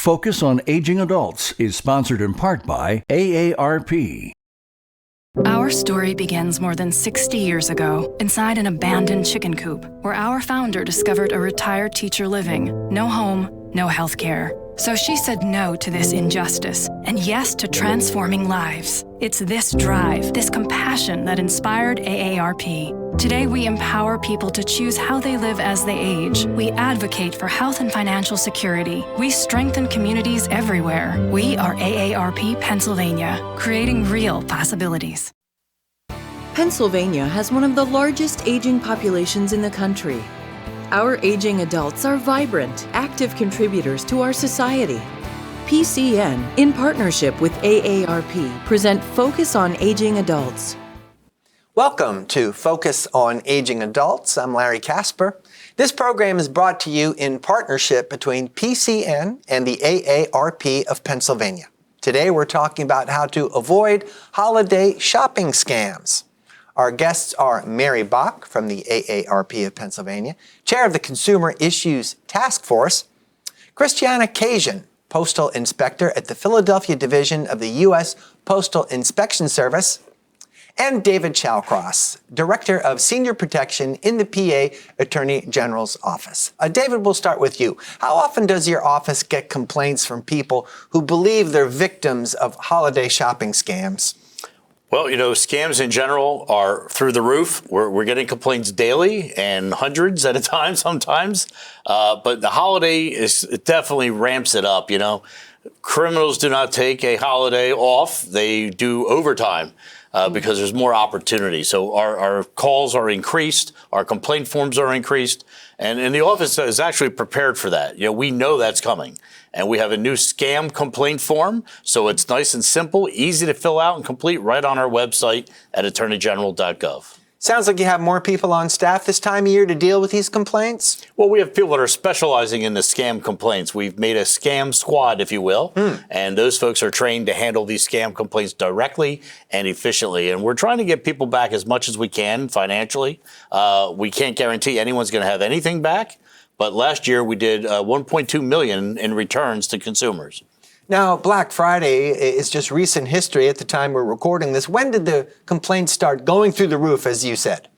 Focus on Aging Adults is sponsored in part by AARP. Our story begins more than 60 years ago inside an abandoned chicken coop where our founder discovered a retired teacher living. No home, no health care. So she said no to this injustice and yes to transforming lives. It's this drive, this compassion that inspired AARP. Today, we empower people to choose how they live as they age. We advocate for health and financial security. We strengthen communities everywhere. We are AARP Pennsylvania, creating real possibilities. Pennsylvania has one of the largest aging populations in the country. Our aging adults are vibrant, active contributors to our society. PCN, in partnership with AARP, present Focus on Aging Adults. Welcome to Focus on Aging Adults. I'm Larry Casper. This program is brought to you in partnership between PCN and the AARP of Pennsylvania. Today we're talking about how to avoid holiday shopping scams. Our guests are Mary Bach from the AARP of Pennsylvania, Chair of the Consumer Issues Task Force, Christiana Cajun, Postal Inspector at the Philadelphia Division of the U.S. Postal Inspection Service, and David Chowcross, Director of Senior Protection in the PA Attorney General's Office. David, we'll start with you. How often does your office get complaints from people who believe they're victims of holiday shopping scams? Well, scams in general are through the roof. We're getting complaints daily and hundreds at a time sometimes. But the holiday it definitely ramps it up, Criminals do not take a holiday off. They do overtime. Because there's more opportunity. So our calls are increased, our complaint forms are increased, and the office is actually prepared for that. We know that's coming. And we have a new scam complaint form, so it's nice and simple, easy to fill out and complete right on our website at attorneygeneral.gov. Sounds like you have more people on staff this time of year to deal with these complaints? Well, we have people that are specializing in the scam complaints. We've made a scam squad, if you will, and those folks are trained to handle these scam complaints directly and efficiently. And we're trying to get people back as much as we can financially. We can't guarantee anyone's going to have anything back, but last year we did $1.2 million in returns to consumers. Now, Black Friday is just recent history at the time we're recording this. When did the complaints start going through the roof, as you said?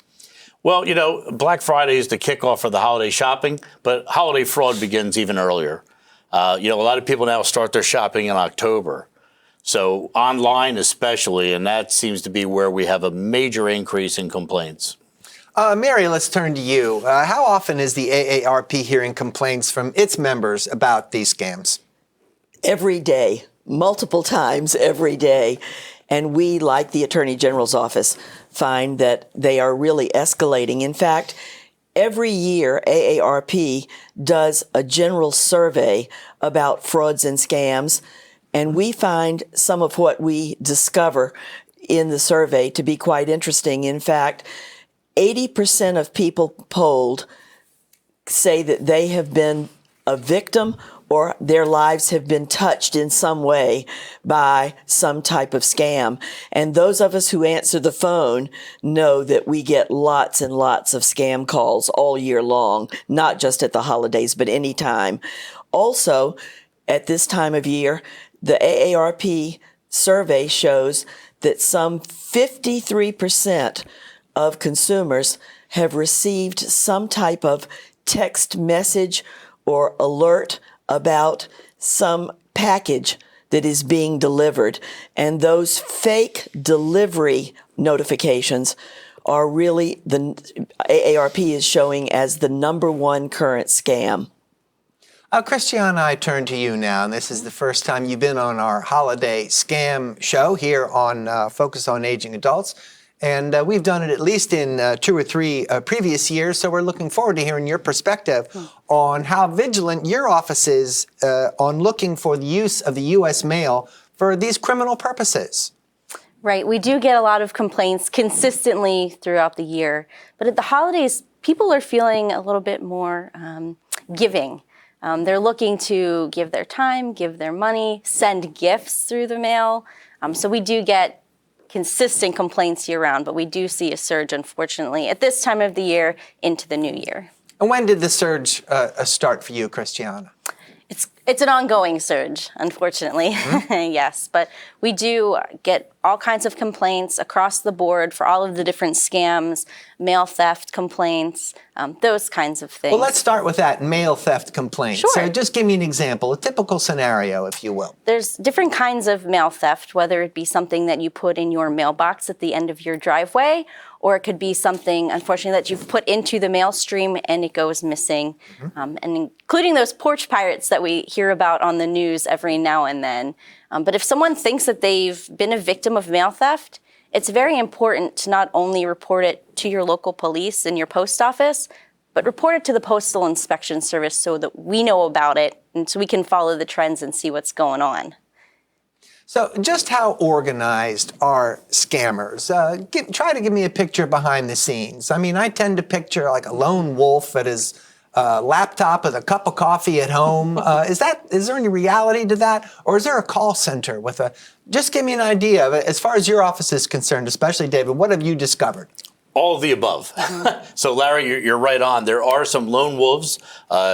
Well, Black Friday is the kickoff for the holiday shopping, but holiday fraud begins even earlier. A lot of people now start their shopping in October. So online especially, and that seems to be where we have a major increase in complaints. Mary, let's turn to you. How often is the AARP hearing complaints from its members about these scams? Every day, multiple times every day. And we, like the Attorney General's office, find that they are really escalating. In fact, every year AARP does a general survey about frauds and scams, and we find some of what we discover in the survey to be quite interesting. In fact, 80% of people polled say that they have been a victim or their lives have been touched in some way by some type of scam. And those of us who answer the phone know that we get lots and lots of scam calls all year long, not just at the holidays, but any time. Also, at this time of year, the AARP survey shows that some 53% of consumers have received some type of text message or alert about some package that is being delivered. And those fake delivery notifications are really the AARP is showing as the #1 current scam. Christiana, I turn to you now, and this is the first time you've been on our holiday scam show here on Focus on Aging Adults. And we've done it at least in 2 or 3 previous years, so we're looking forward to hearing your perspective on how vigilant your office is on looking for the use of the U.S. mail for these criminal purposes. Right. We do get a lot of complaints consistently throughout the year. But at the holidays, people are feeling a little bit more giving. They're looking to give their time, give their money, send gifts through the mail. So we do get consistent complaints year-round, but we do see a surge, unfortunately, at this time of the year into the new year. And when did the surge start for you, Christiana? It's an ongoing surge, unfortunately. Yes, but we do get all kinds of complaints across the board for all of the different scams, mail theft complaints, those kinds of things. Well, let's start with that, mail theft complaint. Sure. So just give me an example, a typical scenario, if you will. There's different kinds of mail theft, whether it be something that you put in your mailbox at the end of your driveway, or it could be something, unfortunately, that you've put into the mail stream and it goes missing, and including those porch pirates that we hear about on the news every now and then. But if someone thinks that they've been a victim of mail theft, it's very important to not only report it to your local police and your post office, but report it to the Postal Inspection Service so that we know about it and so we can follow the trends and see what's going on. So just how organized are scammers? Try to give me a picture behind the scenes. I mean, I tend to picture like a lone wolf at his laptop with a cup of coffee at home. Is there any reality to that? Or is there a call center with just give me an idea of it. As far as your office is concerned, especially David, what have you discovered? All of the above. So, Larry, you're right on. There are some lone wolves,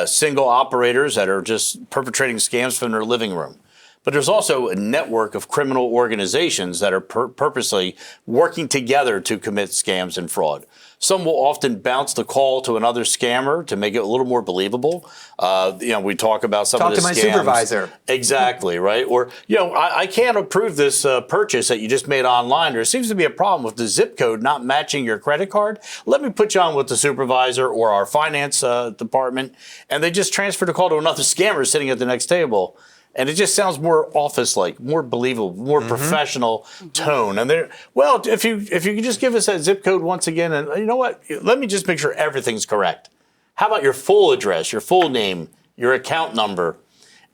single operators that are just perpetrating scams from their living room. But there's also a network of criminal organizations that are purposely working together to commit scams and fraud. Some will often bounce the call to another scammer to make it a little more believable. We talk about some of the scams. Talk to my supervisor. Exactly, right? Or, I can't approve this purchase that you just made online. There seems to be a problem with the zip code not matching your credit card. Let me put you on with the supervisor or our finance department. And they just transfer the call to another scammer sitting at the next table. And it just sounds more office-like, more believable, more professional tone. And if you could just give us that zip code once again, and you know what? Let me just make sure everything's correct. How about your full address, your full name, your account number?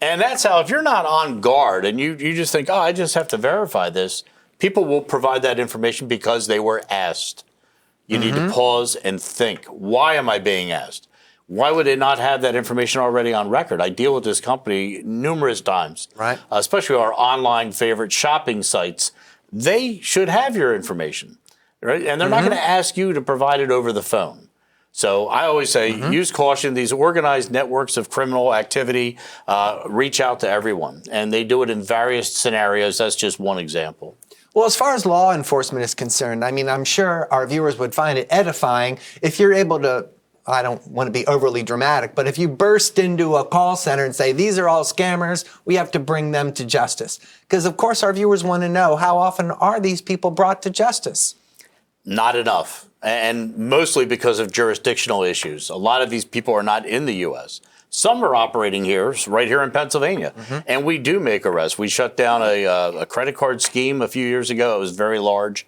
And that's how, if you're not on guard and you just think, I just have to verify this, people will provide that information because they were asked. You need to pause and think. Why am I being asked? Why would they not have that information already on record? I deal with this company numerous times, right? Especially our online favorite shopping sites. They should have your information, right? And they're not going to ask you to provide it over the phone. So I always say, use caution. These organized networks of criminal activity reach out to everyone, and they do it in various scenarios. That's just one example. Well, as far as law enforcement is concerned, I mean, I'm sure our viewers would find it edifying if you're able to, I don't want to be overly dramatic, but if you burst into a call center and say, these are all scammers, we have to bring them to justice. Because, of course, our viewers want to know, how often are these people brought to justice? Not enough, and mostly because of jurisdictional issues. A lot of these people are not in the U.S. Some are operating here, right here in Pennsylvania, and we do make arrests. We shut down a credit card scheme a few years ago. It was very large.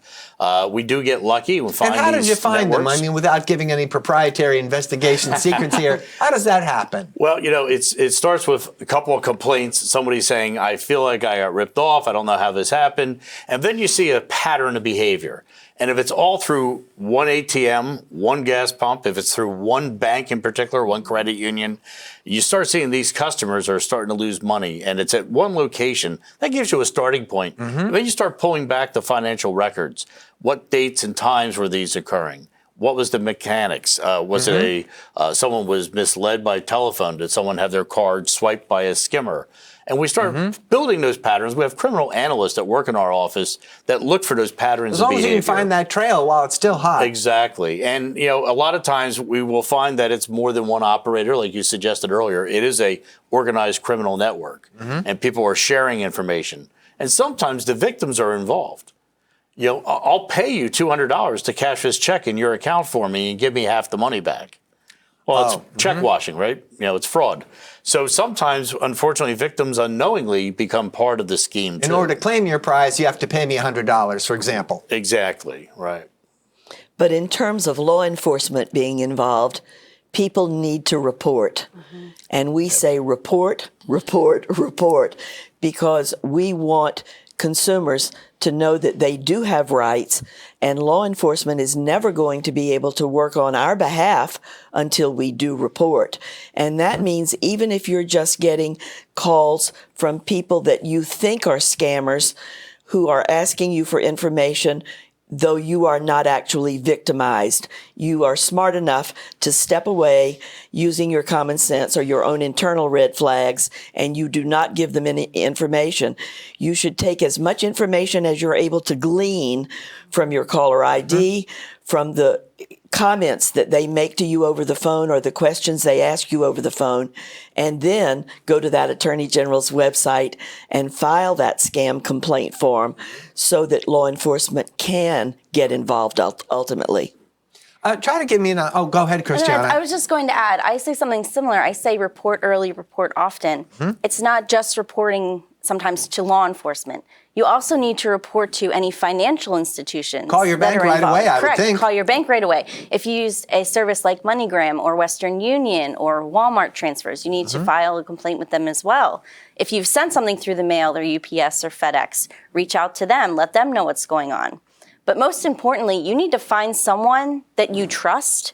We do get lucky. We find and how did you find networks. them? I mean, without giving any proprietary investigation secrets here, how does that happen? Well, it starts with a couple of complaints. Somebody saying, I feel like I got ripped off. I don't know how this happened. And then you see a pattern of behavior. And if it's all through one ATM, one gas pump, if it's through one bank in particular, one credit union, you start seeing these customers are starting to lose money. And it's at one location. That gives you a starting point. Then you start pulling back the financial records. What dates and times were these occurring? What was the mechanics? Was it someone was misled by telephone? Did someone have their card swiped by a skimmer? And we start building those patterns. We have criminal analysts that work in our office that look for those patterns of behavior. As long as you can find that trail while it's still hot. Exactly. And, a lot of times we will find that it's more than one operator, like you suggested earlier. It is a organized criminal network, and people are sharing information. And sometimes the victims are involved. I'll pay you $200 to cash this check in your account for me and give me half the money back. Well, it's check washing, right? It's fraud. So sometimes, unfortunately, victims unknowingly become part of the scheme, too. In order to claim your prize, you have to pay me $100, for example. Exactly, right. But in terms of law enforcement being involved, people need to report. And we say report, report, report, because we want consumers to know that they do have rights, and law enforcement is never going to be able to work on our behalf until we do report. And that means even if you're just getting calls from people that you think are scammers who are asking you for information, though you are not actually victimized. You are smart enough to step away using your common sense or your own internal red flags, and you do not give them any information. You should take as much information as you're able to glean from your caller ID, from the comments that they make to you over the phone or the questions they ask you over the phone, and then go to that Attorney General's website and file that scam complaint form so that law enforcement can get involved ultimately. Try to give me go ahead, Christiana. I was just going to add, I say something similar. I say report early, report often. It's not just reporting sometimes to law enforcement. You also need to report to any financial institutions. Call your bank right away, I would think. Call your bank right away. If you use a service like MoneyGram or Western Union or Walmart transfers, you need to file a complaint with them as well. If you've sent something through the mail or UPS or FedEx, reach out to them, let them know what's going on. But most importantly, you need to find someone that you trust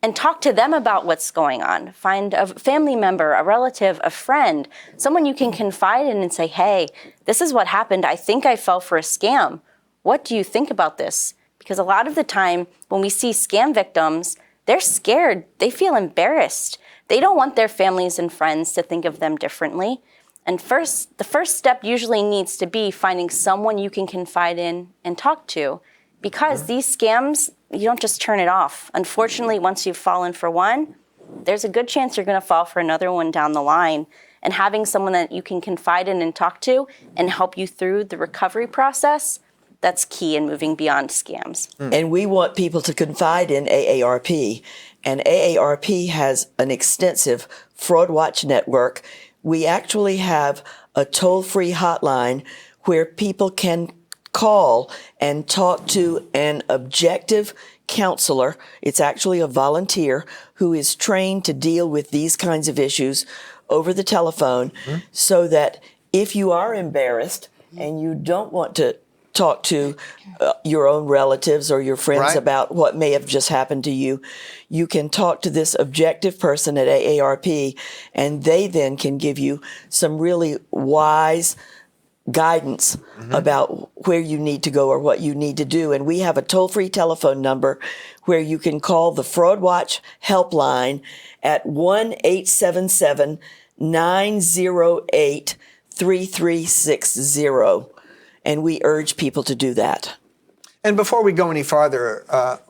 and talk to them about what's going on. Find a family member, a relative, a friend, someone you can confide in and say, hey, this is what happened. I think I fell for a scam. What do you think about this? Because a lot of the time when we see scam victims, they're scared. They feel embarrassed. They don't want their families and friends to think of them differently. And the first step usually needs to be finding someone you can confide in and talk to, because these scams, you don't just turn it off. Unfortunately, once you've fallen for one, there's a good chance you're going to fall for another one down the line. And having someone that you can confide in and talk to and help you through the recovery process, that's key in moving beyond scams. And we want people to confide in AARP. And AARP has an extensive fraud watch network. We actually have a toll-free hotline where people can call and talk to an objective counselor. It's actually a volunteer who is trained to deal with these kinds of issues over the telephone, so that if you are embarrassed and you don't want to talk to your own relatives or your friends about what may have just happened to you, you can talk to this objective person at AARP, and they then can give you some really wise guidance about where you need to go or what you need to do. And we have a toll-free telephone number where you can call the Fraud Watch helpline at 1-877-908-3360. And we urge people to do that. And before we go any farther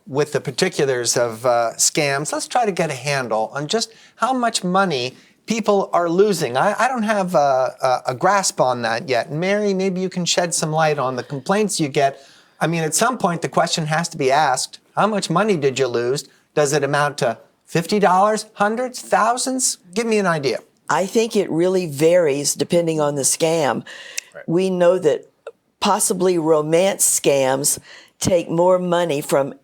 with the particulars of scams, let's try to get a handle on just how much money people are losing. I don't have a grasp on that yet. Mary, maybe you can shed some light on the complaints you get. I mean, at some point, the question has to be asked, how much money did you lose? Does it amount to $50, hundreds, thousands? Give me an idea. I think it really varies depending on the scam. We know that possibly romance scams take more money from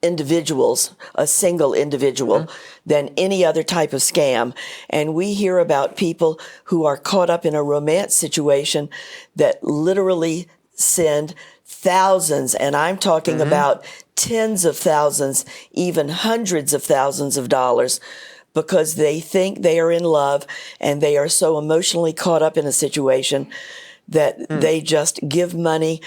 individuals, a single individual, than any other type of scam. And we hear about people who are caught up in a romance situation that literally send thousands, and I'm talking about tens of thousands, even hundreds of thousands of dollars, because they think they are in love and they are so emotionally caught up in a situation that they just give money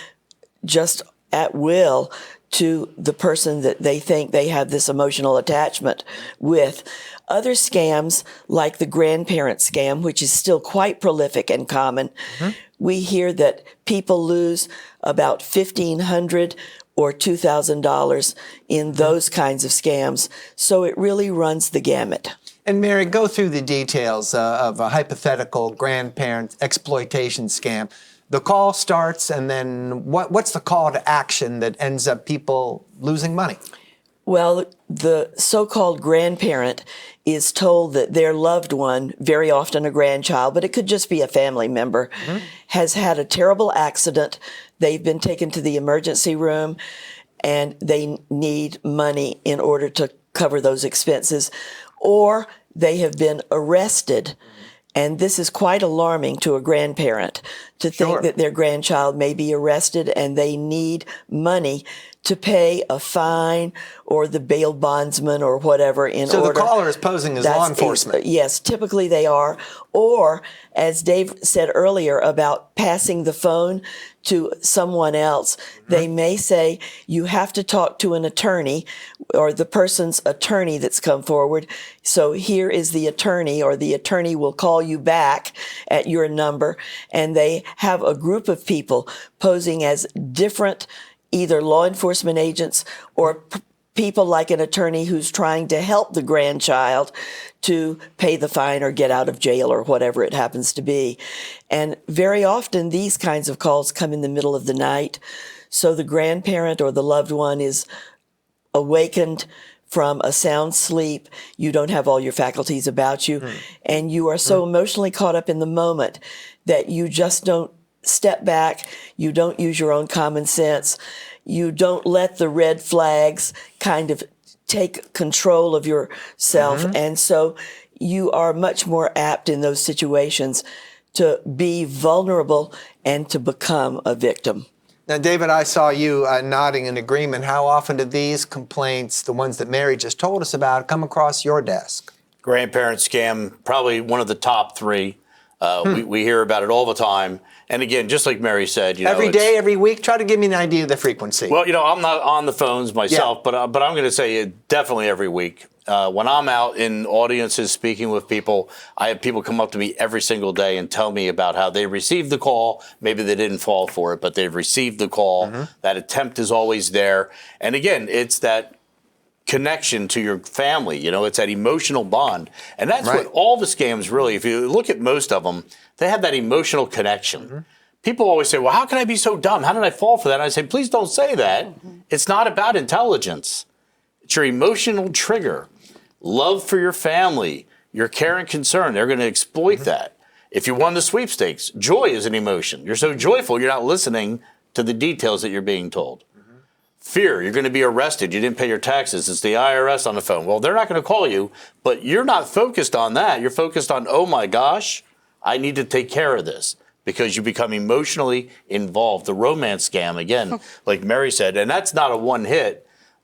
just at will to the person that they think they have this emotional attachment with. Other scams, like the grandparent scam, which is still quite prolific and common, we hear that people lose about $1,500 or $2,000 in those kinds of scams. So it really runs the gamut. And Mary, go through the details of a hypothetical grandparent exploitation scam. The call starts, and then what's the call to action that ends up people losing money? Well, the so-called grandparent is told that their loved one, very often a grandchild, but it could just be a family member, has had a terrible accident. They've been taken to the emergency room, and they need money in order to cover those expenses, or they have been arrested. And this is quite alarming to a grandparent to think that their grandchild may be arrested and they need money to pay a fine or the bail bondsman or whatever in order. So the caller is posing as law enforcement. Yes, typically they are. Or, as Dave said earlier about passing the phone to someone else, they may say, you have to talk to an attorney or the person's attorney that's come forward. So here is the attorney, or the attorney will call you back at your number. And they have a group of people posing as different either law enforcement agents or people like an attorney who's trying to help the grandchild to pay the fine or get out of jail or whatever it happens to be. And very often these kinds of calls come in the middle of the night. So the grandparent or the loved one is awakened from a sound sleep. You don't have all your faculties about you. And you are so emotionally caught up in the moment that you just don't step back. You don't use your own common sense. You don't let the red flags kind of take control of yourself. And so you are much more apt in those situations to be vulnerable and to become a victim. Now, David, I saw you nodding in agreement. How often do these complaints, the ones that Mary just told us about, come across your desk? Grandparent scam, probably one of the top three. We hear about it all the time. And again, just like Mary said, every day, every week. Try to give me an idea of the frequency. Well, I'm not on the phones myself, but I'm going to say definitely every week. When I'm out in audiences speaking with people, I have people come up to me every single day and tell me about how they received the call. Maybe they didn't fall for it, but they've received the call. That attempt is always there. And again, it's that connection to your family. It's that emotional bond. And that's what all the scams really, if you look at most of them, they have that emotional connection. People always say, well, how can I be so dumb? How did I fall for that? And I say, please don't say that. It's not about intelligence. It's your emotional trigger. Love for your family, your care and concern. They're going to exploit that. If you won the sweepstakes, joy is an emotion. You're so joyful, you're not listening to the details that you're being told. Fear, you're going to be arrested. You didn't pay your taxes. It's the IRS on the phone. Well, they're not going to call you, but you're not focused on that. You're focused on, oh my gosh, I need to take care of this, because you become emotionally involved. The romance scam, again, like Mary said, and that's not a one hit.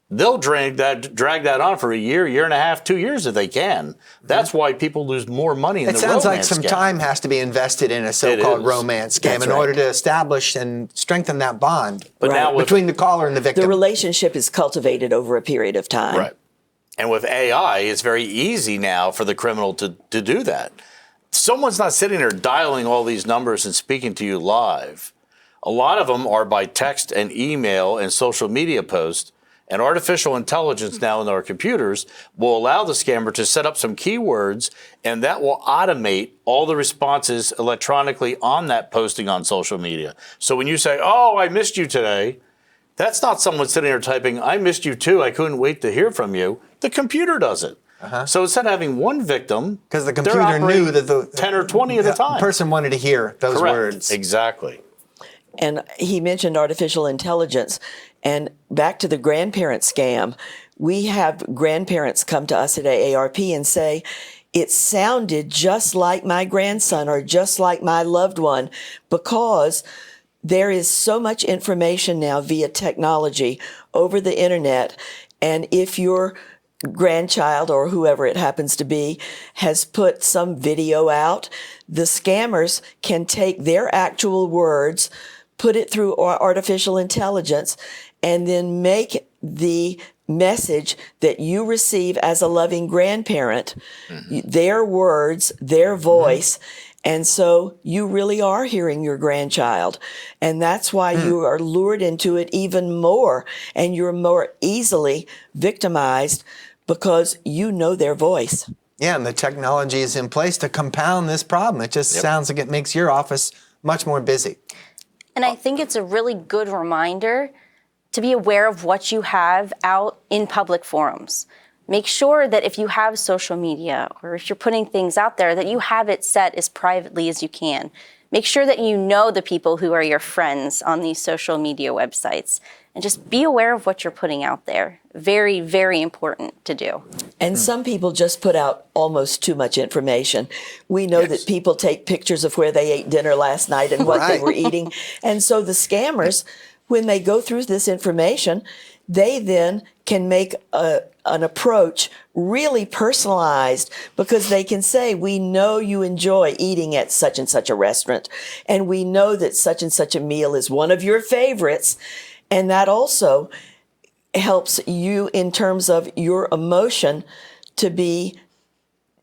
They'll drag that on for a year, year and a half, 2 years if they can. That's why people lose more money in the romance scam. It sounds like some time has to be invested in a so-called romance scam in order to establish and strengthen that bond between the caller and the victim. The relationship is cultivated over a period of time. Right. And with AI, it's very easy now for the criminal to do that. Someone's not sitting there dialing all these numbers and speaking to you live. A lot of them are by text and email and social media posts. And artificial intelligence now in our computers will allow the scammer to set up some keywords, and that will automate all the responses electronically on that posting on social media. So when you say, oh, I missed you today, that's not someone sitting there typing, I missed you too, I couldn't wait to hear from you. The computer does it. So instead of having one victim, because the computer knew that the 10 or 20 at a time. Person wanted to hear those words. Exactly. And he mentioned artificial intelligence. And back to the grandparent scam, we have grandparents come to us at AARP and say, it sounded just like my grandson or just like my loved one, because there is so much information now via technology over the internet. And if your grandchild or whoever it happens to be has put some video out, the scammers can take their actual words, put it through artificial intelligence, and then make the message that you receive as a loving grandparent, their words, their voice. And so you really are hearing your grandchild. And that's why you are lured into it even more. And you're more easily victimized because you know their voice. Yeah, and the technology is in place to compound this problem. It just sounds like it makes your office much more busy. And I think it's a really good reminder to be aware of what you have out in public forums. Make sure that if you have social media or if you're putting things out there, that you have it set as privately as you can. Make sure that you know the people who are your friends on these social media websites, and just be aware of what you're putting out there. Very, very important to do. And some people just put out almost too much information. We know that people take pictures of where they ate dinner last night and what they were eating. And so the scammers, when they go through this information, they then can make an approach really personalized, because they can say, we know you enjoy eating at such and such a restaurant, and we know that such and such a meal is one of your favorites. And that also helps you in terms of your emotion to be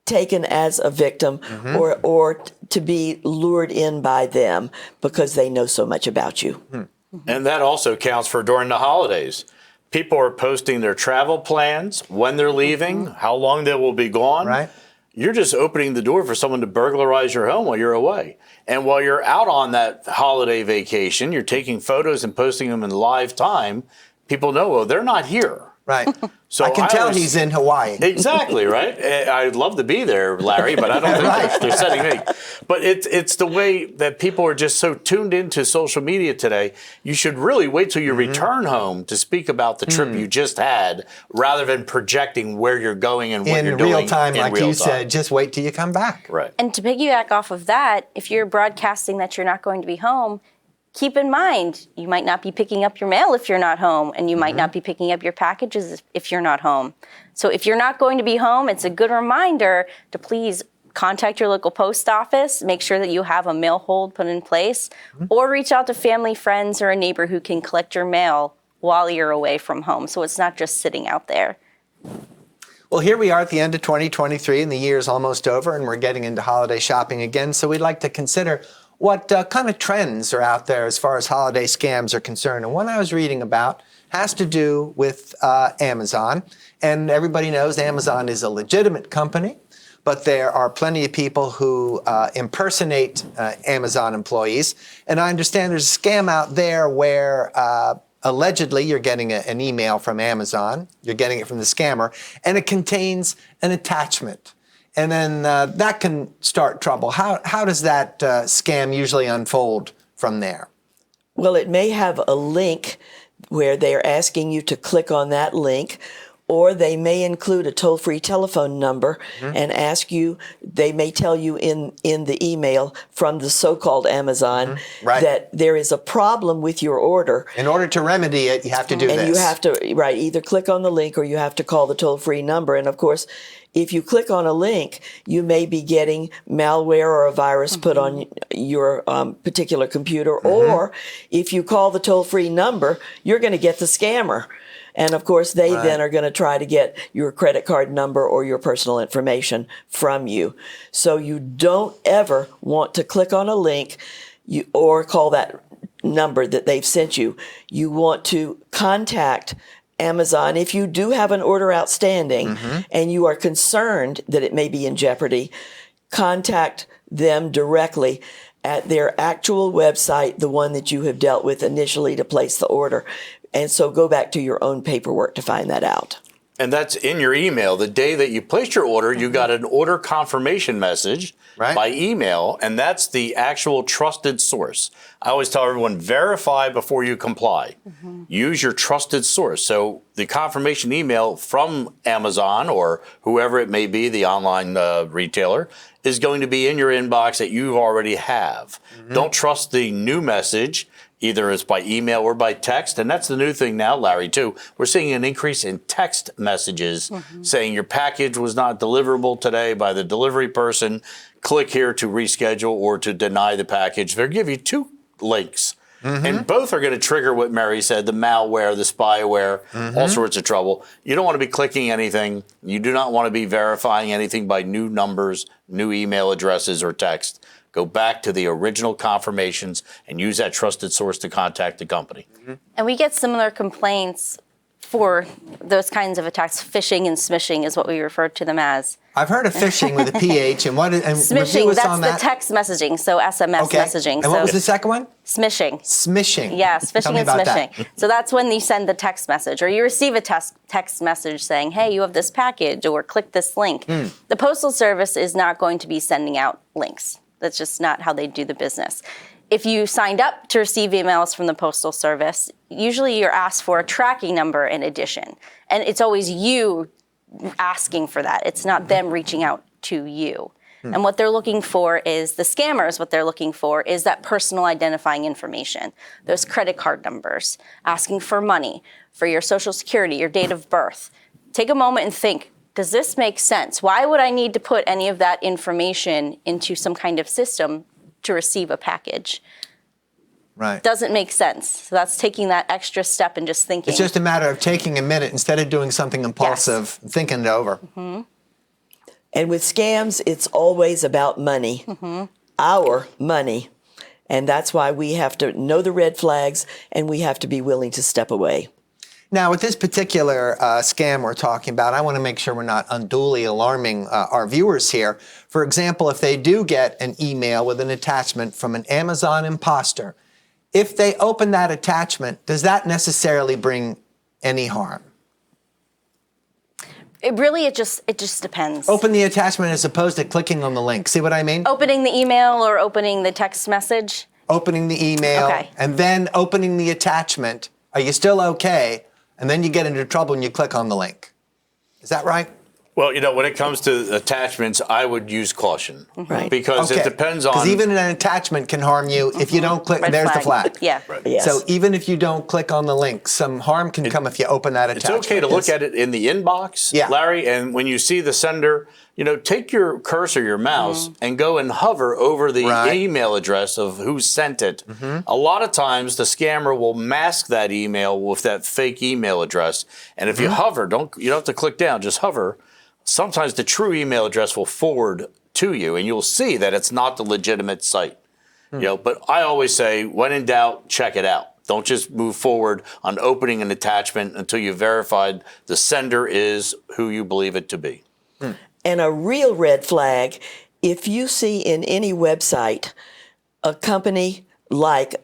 taken as a victim, or to be lured in by them because they know so much about you. And that also counts for during the holidays. People are posting their travel plans, when they're leaving, how long they will be gone. Right. You're just opening the door for someone to burglarize your home while you're away. And while you're out on that holiday vacation, you're taking photos and posting them in live time. People know, well, they're not here. Right. So I can tell he's in Hawaii. Exactly, right? I'd love to be there, Larry, but I don't think they're sending me. But it's the way that people are just so tuned into social media today. You should really wait till you return home to speak about the trip you just had, rather than projecting where you're going and what you're doing. In real time, like you time. said, just wait till you come back. Right. And to piggyback off of that, if you're broadcasting that you're not going to be home, keep in mind, you might not be picking up your mail if you're not home, and you might not be picking up your packages if you're not home. So if you're not going to be home, it's a good reminder to please contact your local post office, make sure that you have a mail hold put in place, or reach out to family, friends, or a neighbor who can collect your mail while you're away from home, so it's not just sitting out there. Well, here we are at the end of 2023, and the year is almost over, and we're getting into holiday shopping again. So we'd like to consider what kind of trends are out there as far as holiday scams are concerned. And one I was reading about has to do with Amazon. And everybody knows Amazon is a legitimate company, but there are plenty of people who impersonate Amazon employees. And I understand there's a scam out there where allegedly you're getting an email from Amazon, you're getting it from the scammer, and it contains an attachment. And then that can start trouble. How does that scam usually unfold from there? Well, it may have a link where they're asking you to click on that link, or they may include a toll-free telephone number and ask you, they may tell you in the email from the so-called Amazon that there is a problem with your order. In order to remedy it, you have to do this. And you have to, either click on the link or you have to call the toll-free number. And of course, if you click on a link, you may be getting malware or a virus put on your particular computer. Or if you call the toll-free number, you're going to get the scammer. And of course, they then are going to try to get your credit card number or your personal information from you. So you don't ever want to click on a link or call that number that they've sent you. You want to contact Amazon if you do have an order outstanding and you are concerned that it may be in jeopardy. Contact them directly at their actual website, the one that you have dealt with initially to place the order. And so go back to your own paperwork to find that out. And that's in your email. The day that you placed your order, you got an order confirmation message by email, and that's the actual trusted source. I always tell everyone, verify before you comply. Use your trusted source. So the confirmation email from Amazon or whoever it may be, the online retailer, is going to be in your inbox that you already have. Don't trust the new message. Either it's by email or by text. And that's the new thing now, Larry, too. We're seeing an increase in text messages saying your package was not deliverable today by the delivery person. Click here to reschedule or to deny the package. They'll give you two links. And both are going to trigger what Mary said, the malware, the spyware, all sorts of trouble. You don't want to be clicking anything. You do not want to be verifying anything by new numbers, new email addresses, or text. Go back to the original confirmations and use that trusted source to contact the company. And we get similar complaints for those kinds of attacks. Phishing and smishing is what we refer to them as. I've heard of phishing with a PH, and what? And smishing, that's the text messaging, so SMS messaging. And what was the second one? Smishing. Smishing. Yes, phishing and smishing. That. So that's when you send the text message, or you receive a text message saying, hey, you have this package, or click this link. The Postal Service is not going to be sending out links. That's just not how they do the business. If you signed up to receive emails from the Postal Service, usually you're asked for a tracking number in addition. And it's always you asking for that. It's not them reaching out to you. And what they're looking for is, the scammers, what they're looking for is that personal identifying information, those credit card numbers, asking for money, for your social security, your date of birth. Take a moment and think, does this make sense? Why would I need to put any of that information into some kind of system to receive a package? Right. Doesn't make sense. So that's taking that extra step and just thinking. It's just a matter of taking a minute instead of doing something impulsive, thinking it over. Mm-hmm. And with scams, it's always about money, our money. And that's why we have to know the red flags and we have to be willing to step away. Now, with this particular scam we're talking about, I want to make sure we're not unduly alarming our viewers here. For example, if they do get an email with an attachment from an Amazon imposter, if they open that attachment, does that necessarily bring any harm? It just depends. Open the attachment as opposed to clicking on the link. See what I mean? Opening the email or opening the text message? Opening the email and then opening the attachment. Are you still okay? And then you get into trouble and you click on the link. Is that right? Well, when it comes to attachments, I would use caution. Right. Because it depends on... Because even an attachment can harm you if you don't click. Red There's the flag. flag. Yeah. Right. Yes. So even if you don't click on the link, some harm can come if you open that attachment. It's okay to look at it in the inbox, Larry, and when you see the sender, take your cursor, your mouse, and go and hover over the email address of who sent it. A lot of times, the scammer will mask that email with that fake email address. And if you hover, you don't have to click down, just hover. Sometimes the true email address will forward to you, and you'll see that it's not the legitimate site. But I always say, when in doubt, check it out. Don't just move forward on opening an attachment until you've verified the sender is who you believe it to be. And a real red flag, if you see in any website a company like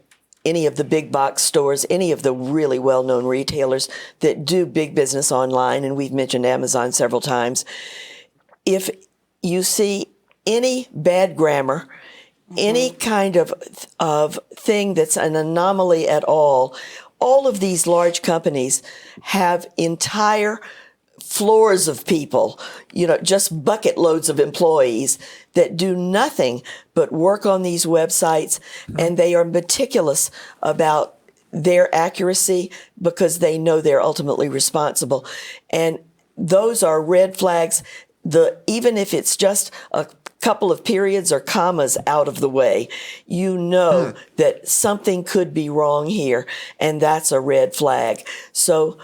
any of the big box stores, any of the really well-known retailers that do big business online, and we've mentioned Amazon several times, if you see any bad grammar, any kind of thing that's an anomaly at all of these large companies have entire floors of people, just bucket loads of employees that do nothing but work on these websites, and they are meticulous about their accuracy because they know they're ultimately responsible. And those are red flags. Even if it's just a couple of periods or commas out of the way, that something could be wrong here, and that's a red flag. So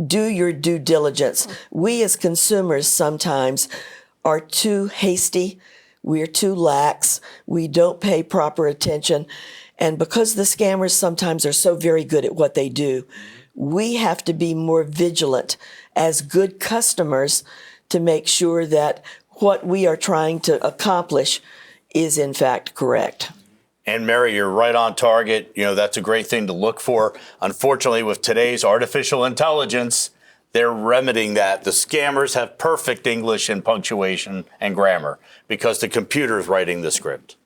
do your due diligence. We as consumers sometimes are too hasty. We're too lax. We don't pay proper attention. And because the scammers sometimes are so very good at what they do, we have to be more vigilant as good customers to make sure that what we are trying to accomplish is in fact correct. And Mary, you're right on target. That's a great thing to look for. Unfortunately, with today's artificial intelligence, they're remedying that. The scammers have perfect English and punctuation and grammar because the computer is writing the script.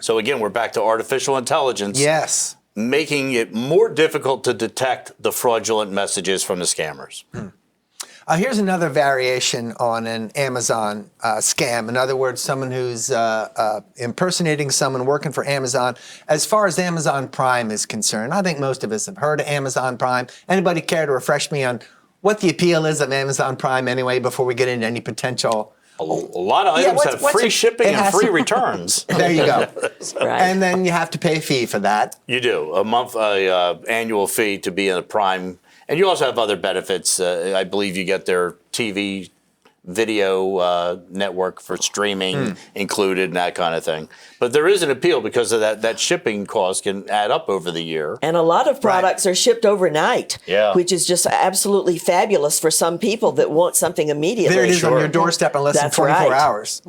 So again, we're back to artificial intelligence. Yes. Making it more difficult to detect the fraudulent messages from the scammers. Here's another variation on an Amazon scam. In other words, someone who's impersonating someone working for Amazon. As far as Amazon Prime is concerned, I think most of us have heard of Amazon Prime. Anybody care to refresh me on what the appeal is of Amazon Prime anyway before we get into any potential? A lot of items have free shipping and free returns. There you go. Right. And then you have to pay a fee for that. You do. A month annual fee to be in a Prime. And you also have other benefits. I believe you get their TV video network for streaming included and that kind of thing. But there is an appeal because of that shipping cost can add up over the year. And a lot of products are shipped overnight, which is just absolutely fabulous for some people that want something immediately. There it is on your doorstep in less than 24 hours.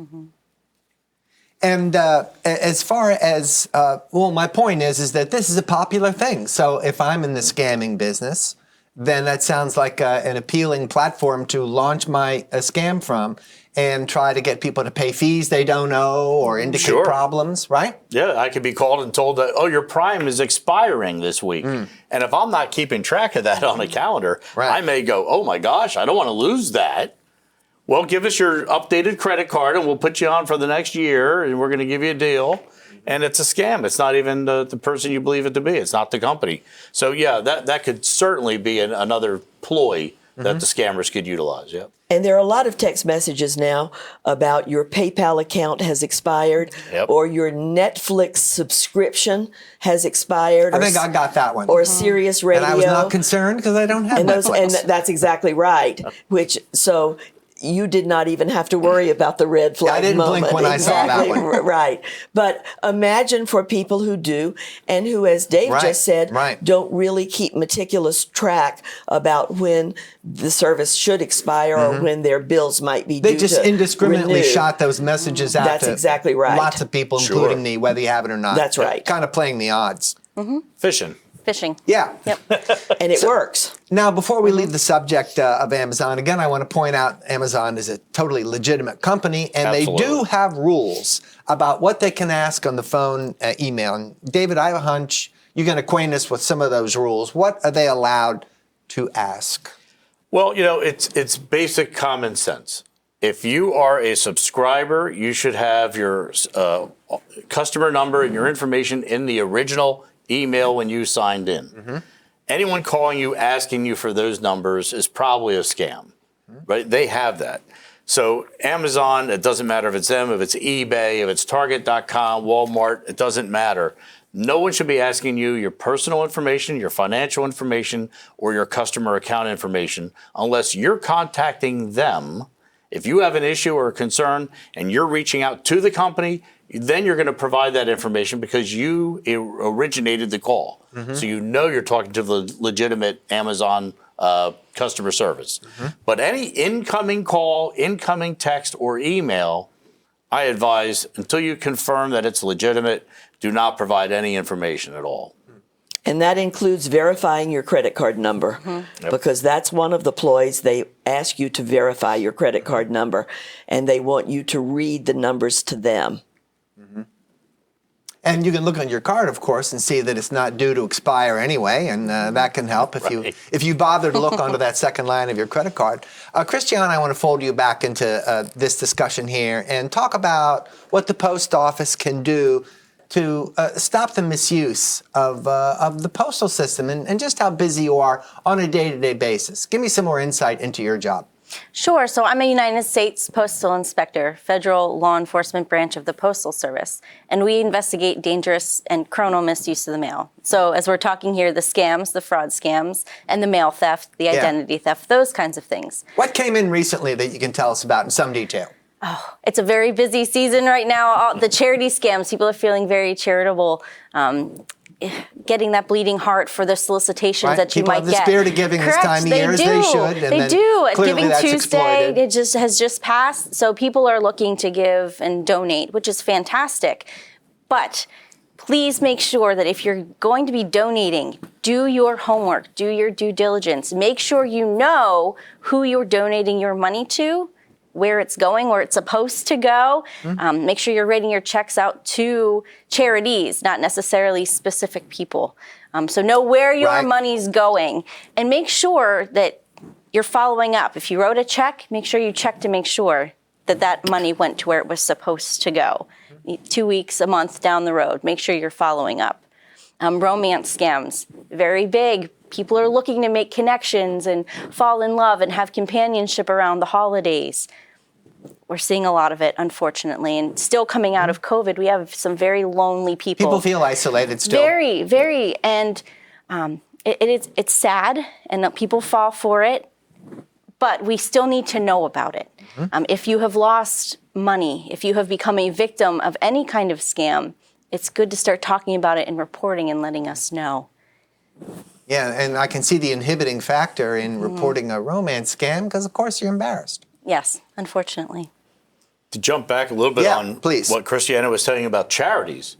And as far as, my point is that this is a popular thing. So if I'm in the scamming business, then that sounds like an appealing platform to launch my scam from and try to get people to pay fees they don't owe or indicate problems, right? Yeah, I could be called and told that, your Prime is expiring this week. And if I'm not keeping track of that on a calendar, I may go, oh my gosh, I don't want to lose that. Well, give us your updated credit card and we'll put you on for the next year and we're going to give you a deal. And it's a scam. It's not even the person you believe it to be. It's not the company. So, yeah, that could certainly be another ploy that the scammers could utilize. Yeah. And there are a lot of text messages now about your PayPal account has expired or your Netflix subscription has expired. I think I got that one. Or Sirius Radio. And I was not concerned because I don't have Netflix. And that's exactly right. So you did not even have to worry about the red flag moment. I didn't blink when I saw that one. Right. But imagine for people who do and who, as Dave just said, don't really keep meticulous track about when the service should expire or when their bills might be due. They just indiscriminately shot those messages out That's exactly right. Lots of people, including me, whether you have it or not. That's right. Kind of playing the odds. Phishing. Yeah. Yep. And it works. Now, before we leave the subject of Amazon, again, I want to point out Amazon is a totally legitimate company, and they do have rules about what they can ask on the phone, email. And David, I have a hunch you can acquaint us with some of those rules. What are they allowed to ask? Well, it's basic common sense. If you are a subscriber, you should have your customer number and your information in the original email when you signed in. Anyone calling you asking you for those numbers is probably a scam, right? They have that. So Amazon, it doesn't matter if it's them, if it's eBay, if it's Target.com, Walmart, it doesn't matter. No one should be asking you your personal information, your financial information, or your customer account information unless you're contacting them. If you have an issue or a concern and you're reaching out to the company, then you're going to provide that information because you originated the call. So you're talking to the legitimate Amazon customer service. But any incoming call, incoming text, or email, I advise until you confirm that it's legitimate, do not provide any information at all. And that includes verifying your credit card number because that's one of the ploys. They ask you to verify your credit card number and they want you to read the numbers to them. And you can look on your card, of course, and see that it's not due to expire anyway, and that can help if you bother to look onto that second line of your credit card. Christiane, I want to fold you back into this discussion here and talk about what the post office can do to stop the misuse of the postal system and just how busy you are on a day-to-day basis. Give me some more insight into your job. Sure. So I'm a United States Postal Inspector, federal law enforcement branch of the Postal Service, and we investigate dangerous and criminal misuse of the mail. So as we're talking here, the scams, the fraud scams, and the mail theft, the identity theft, those kinds of things. What came in recently that you can tell us about in some detail? Oh, it's a very busy season right now. All the charity scams, people are feeling very charitable. Getting that bleeding heart for the solicitations that you people might have the get. spirit of giving this time of year as they should. And they do. Giving Tuesday has just passed, so people are looking to give and donate, which is fantastic. But please make sure that if you're going to be donating, do your homework, do your due diligence. Make sure you know who you're donating your money to, where it's going, where it's supposed to go. Make sure you're writing your checks out to charities, not necessarily specific people. So know where your money's going and make sure that you're following up. If you wrote a check, make sure you check to make sure that that money went to where it was supposed to go. 2 weeks, a month down the road, make sure you're following up. Romance scams, very big. People are looking to make connections and fall in love and have companionship around the holidays. We're seeing a lot of it, unfortunately, and still coming out of COVID, we have some very lonely people. People feel isolated still. Very, very, and it's sad, and people fall for it, but we still need to know about it. If you have lost money, if you have become a victim of any kind of scam, it's good to start talking about it and reporting and letting us know. Yeah, and I can see the inhibiting factor in reporting a romance scam because, of course, you're embarrassed. Yes, unfortunately. To jump back a little bit on what Christiana was saying about charities,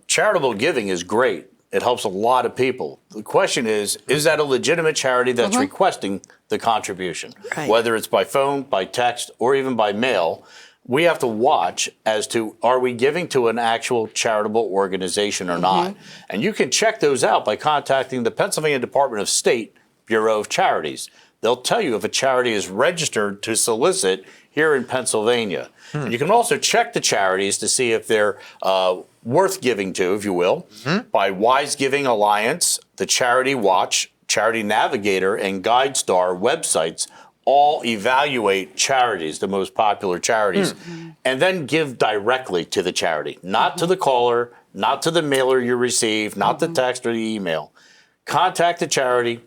charitable giving is great. It helps a lot of people. The question is that a legitimate charity that's requesting the contribution? Whether it's by phone, by text, or even by mail, we have to watch as to are we giving to an actual charitable organization or not? And you can check those out by contacting the Pennsylvania Department of State Bureau of Charities. they'll tell you if a charity is registered to solicit here in Pennsylvania. And you can also check the charities to see if they're worth giving to, if you will, by Wise Giving Alliance, the Charity Watch, Charity Navigator, and GuideStar websites all evaluate charities, the most popular charities, and then give directly to the charity, not to the caller, not to the mailer you receive, not the text or the email. Contact the charity,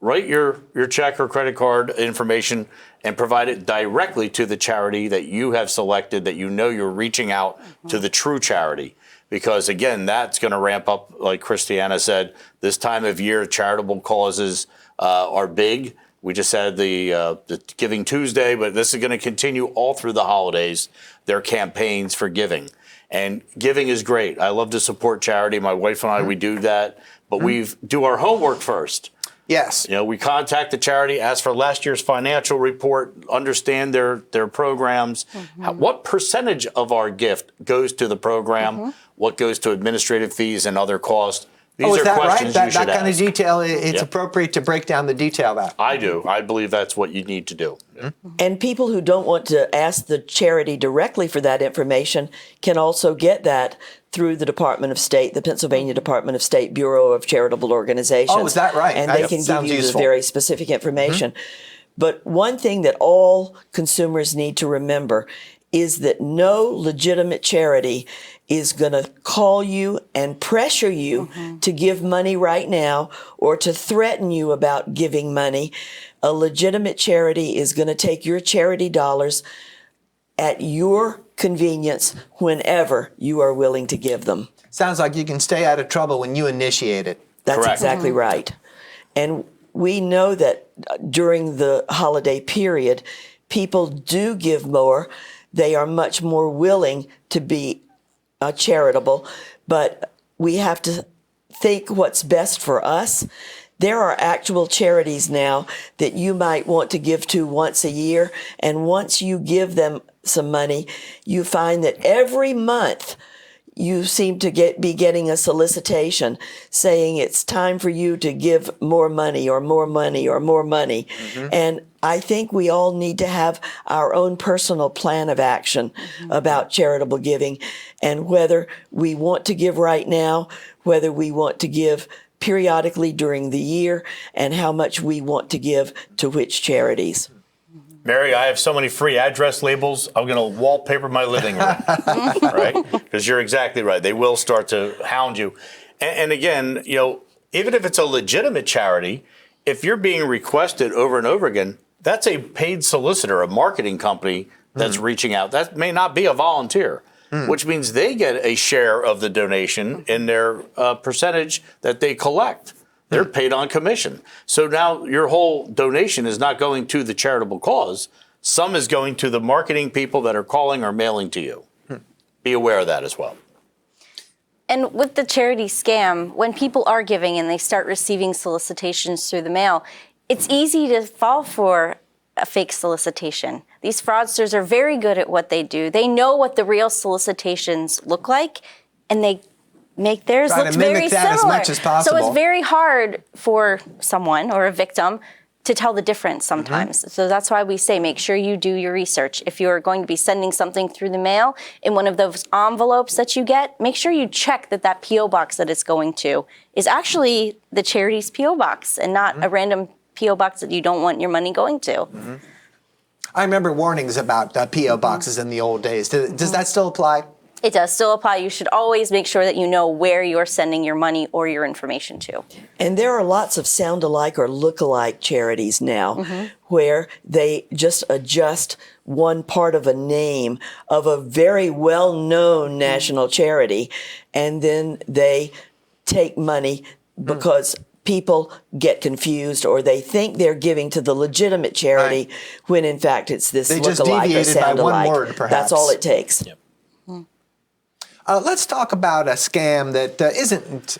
write your check or credit card information, and provide it directly to the charity that you have selected, that you know you're reaching out to the true charity. Because, again, that's going to ramp up, like Christiana said, this time of year, charitable causes are big. We just had the Giving Tuesday, but this is going to continue all through the holidays, their campaigns for giving. And giving is great. I love to support charity. My wife and I, we do that. But we do our homework first. Yes. You know, we contact the charity, ask for last year's financial report, understand their programs. What percentage of our gift goes to the program? What goes to administrative fees and other costs? These is are that questions right? you should That kind of ask. detail, it's Yep. appropriate to break down the detail of that. I do. I believe that's what you need to do. And people who don't want to ask the charity directly for that information can also get that through the Department of State, the Pennsylvania Department of State Bureau of Charitable Organizations. Oh, is that right? And That they can give sounds you useful. the very specific information. But one thing that all consumers need to remember is that no legitimate charity is going to call you and pressure you to give money right now or to threaten you about giving money. A legitimate charity is going to take your charity dollars at your convenience whenever you are willing to give them. Sounds like you can stay out of trouble when you initiate it. That's Correct. exactly right. And we know that during the holiday period, people do give more. They are much more willing to be charitable, but we have to think what's best for us. There are actual charities now that you might want to give to once a year, and once you give them some money, you find that every month you seem to be getting a solicitation saying it's time for you to give more money or more money or more money. And I think we all need to have our own personal plan of action about charitable giving, and whether we want to give right now, whether we want to give periodically during the year, and how much we want to give to which charities. Mary, I have so many free address labels. I'm going to wallpaper my living room, right? Because you're exactly right. They will start to hound you. And again, you know, even if it's a legitimate charity, if you're being requested over and over again, that's a paid solicitor, a marketing company that's reaching out. That may not be a volunteer, which means they get a share of the donation in their percentage that they collect. They're paid on commission. So now your whole donation is not going to the charitable cause. Some is going to the marketing people that are calling or mailing to you. Be aware of that as well. And with the charity scam, when people are giving and they start receiving solicitations through the mail, it's easy to fall for a fake solicitation. These fraudsters are very good at what they do. They know what the real solicitations look like, and they make theirs Try look to mimic very that similar. as much as possible. So it's very hard for someone or a victim to tell the difference sometimes. So that's why we say make sure you do your research. If you're going to be sending something through the mail in one of those envelopes that you get, make sure you check that that P.O. box that it's going to is actually the charity's P.O. box and not a random P.O. box that you don't want your money going to. I remember warnings about P.O. boxes in the old days. Does that still apply? It does still apply. You should always make sure that you know where you're sending your money or your information to. And there are lots of sound-alike or look-alike charities now where they just adjust one part of a name of a very well-known national charity, and then they take money because people get confused or they think they're giving to the legitimate charity when in fact it's this They just look-alike or deviated by sound-alike. one word, perhaps. That's all it takes. Yep. Let's talk about a scam that isn't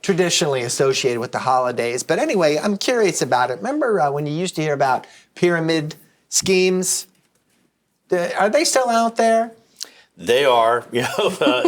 traditionally associated with the holidays. But anyway, I'm curious about it. Remember when you used to hear about pyramid schemes? Are they still out there? They are.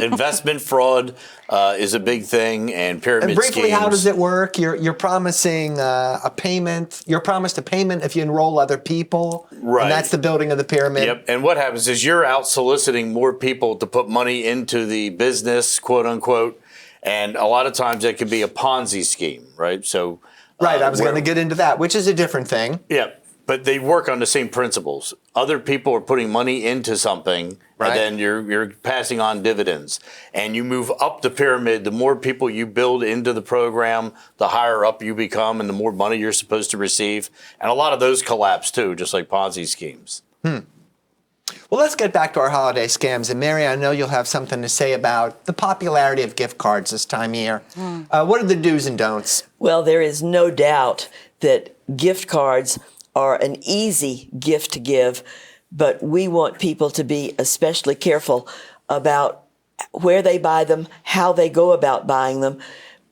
Investment fraud is a big thing, and pyramid And briefly, schemes. how does it work? You're promising a payment. You're promised a payment if you enroll other people. Right. And that's the building of the pyramid. Yep. And what happens is you're out soliciting more people to put money into the business, quote unquote. And a lot of times it can be a Ponzi scheme, right? So, Right. I was going to get into that, which is a different thing. Yeah. But they work on the same principles. Other people are putting money into something, right, and then you're passing on dividends. And you move up the pyramid. The more people you build into the program, the higher up you become, and the more money you're supposed to receive. And a lot of those collapse too, just like Ponzi schemes. Well, let's get back to our holiday scams. And Mary, I know you'll have something to say about the popularity of gift cards this time of year. What are the do's and don'ts? Well, there is no doubt that gift cards are an easy gift to give, but we want people to be especially careful about where they buy them, how they go about buying them,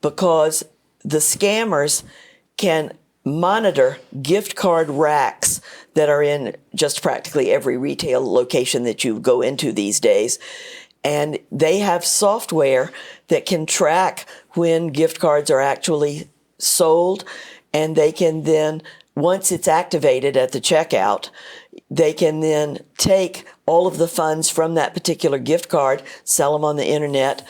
because the scammers can monitor gift card racks that are in just practically every retail location that you go into these days. And they have software that can track when gift cards are actually sold, and they can then, once it's activated at the checkout, they can then take all of the funds from that particular gift card, sell them on the internet.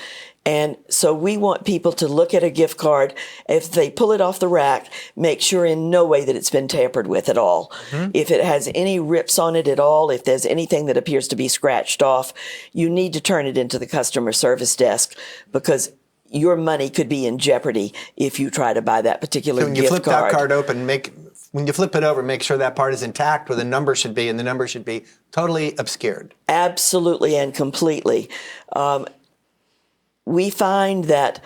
And so we want people to look at a gift card. If they pull it off the rack, make sure in no way that it's been tampered with at all. If it has any rips on it at all, if there's anything that appears to be scratched off, you need to turn it into the customer service desk, because your money could be in jeopardy if you try to buy that particular So when you gift flip card. that card open, when you flip it over, make sure that part is intact where the number should be, and the number should be totally obscured. Absolutely and completely. We find that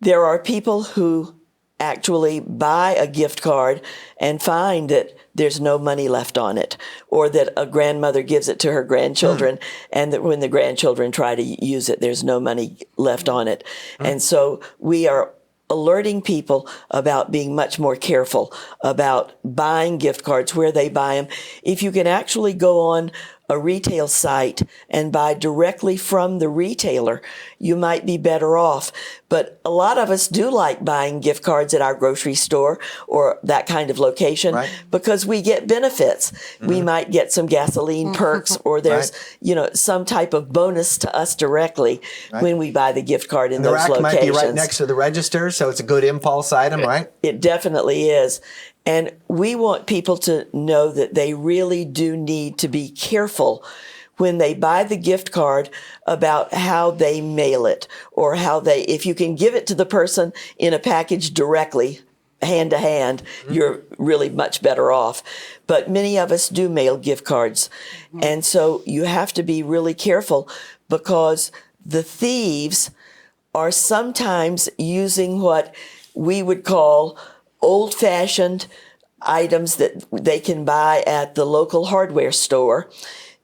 there are people who actually buy a gift card and find that there's no money left on it, or that a grandmother gives it to her grandchildren, and that when the grandchildren try to use it, there's no money left on it. And so we are alerting people about being much more careful about buying gift cards, where they buy them. If you can actually go on a retail site and buy directly from the retailer, you might be better off. But a lot of us do like buying gift cards at our grocery store or that kind of location, because we get benefits. We might get some gasoline perks, or there's some type of bonus to us directly when we buy the gift card in the those rack locations. might be right next to the register, so it's a good impulse item, right? It definitely is. And we want people to know that they really do need to be careful when they buy the gift card about how they mail it, or if you can give it to the person in a package directly, hand to hand, you're really much better off. But many of us do mail gift cards. And so you have to be really careful, because the thieves are sometimes using what we would call old-fashioned items that they can buy at the local hardware store.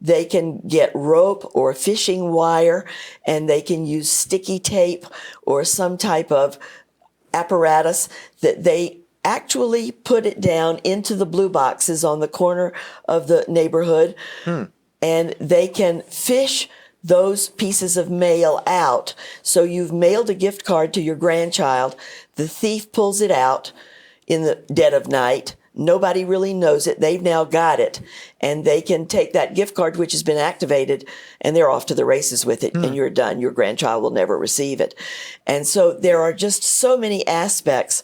They can get rope or fishing wire, and they can use sticky tape or some type of apparatus that they actually put it down into the blue boxes on the corner of the neighborhood, and they can fish those pieces of mail out. So you've mailed a gift card to your grandchild. The thief pulls it out in the dead of night. Nobody really knows it. They've now got it. And they can take that gift card, which has been activated, and they're off to the races with it, and you're done. Your grandchild will never receive it. And so there are just so many aspects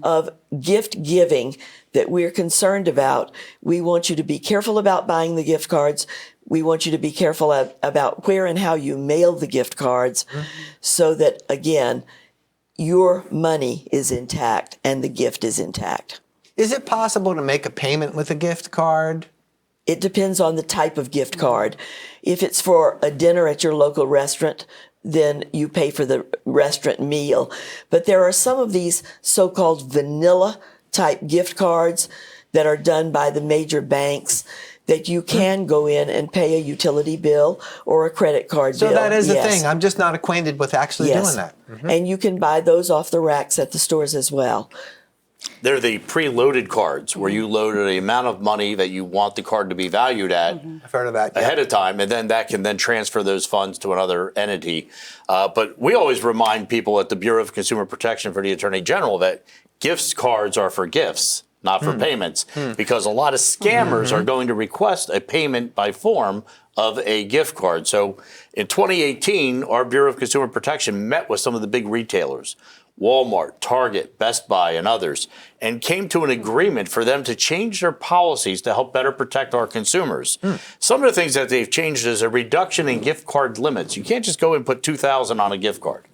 of gift giving that we're concerned about. We want you to be careful about buying the gift cards. We want you to be careful about where and how you mail the gift cards, so that, again, your money is intact and the gift is intact. Is it possible to make a payment with a gift card? It depends on the type of gift card. If it's for a dinner at your local restaurant, then you pay for the restaurant meal. But there are some of these so-called vanilla type gift cards that are done by the major banks that you can go in and pay a utility bill or a credit card bill. So that is the thing. I'm just not acquainted with actually doing that. And you can buy those off the racks at the stores as well. They're the preloaded cards where you load the amount of money that you want the card to be valued at I've heard of that. Yeah. ahead of time, and then that can then transfer those funds to another entity. But we always remind people at the Bureau of Consumer Protection for the Attorney General that gift cards are for gifts, not for payments, because a lot of scammers are going to request a payment by form of a gift card. So in 2018, our Bureau of Consumer Protection met with some of the big retailers, Walmart, Target, Best Buy, and others, and came to an agreement for them to change their policies to help better protect our consumers. Some of the things that they've changed is a reduction in gift card limits. You can't just go and put $2,000 on a gift card.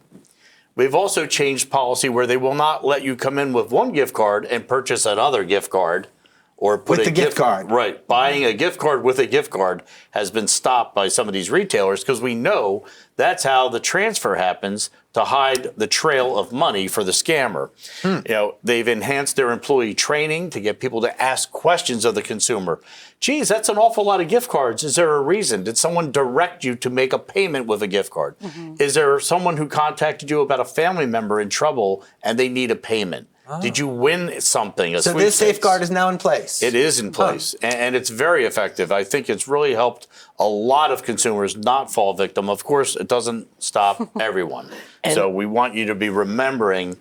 We've also changed policy where they will not let you come in with one gift card and purchase another gift card or put With the gift card. Right. Buying a gift card with a gift card has been stopped by some of these retailers because we know that's how the transfer happens to hide the trail of money for the scammer. You know, they've enhanced their employee training to get people to ask questions of the consumer. Geez, that's an awful lot of gift cards. Is there a reason? Did someone direct you to make a payment with a gift card? Is there someone who contacted you about a family member in trouble and they need a payment? Did you win something? So this safeguard is now in place. It is in place, and it's very effective. I think it's really helped a lot of consumers not fall victim. Of course, it doesn't stop everyone. So we want you to be remembering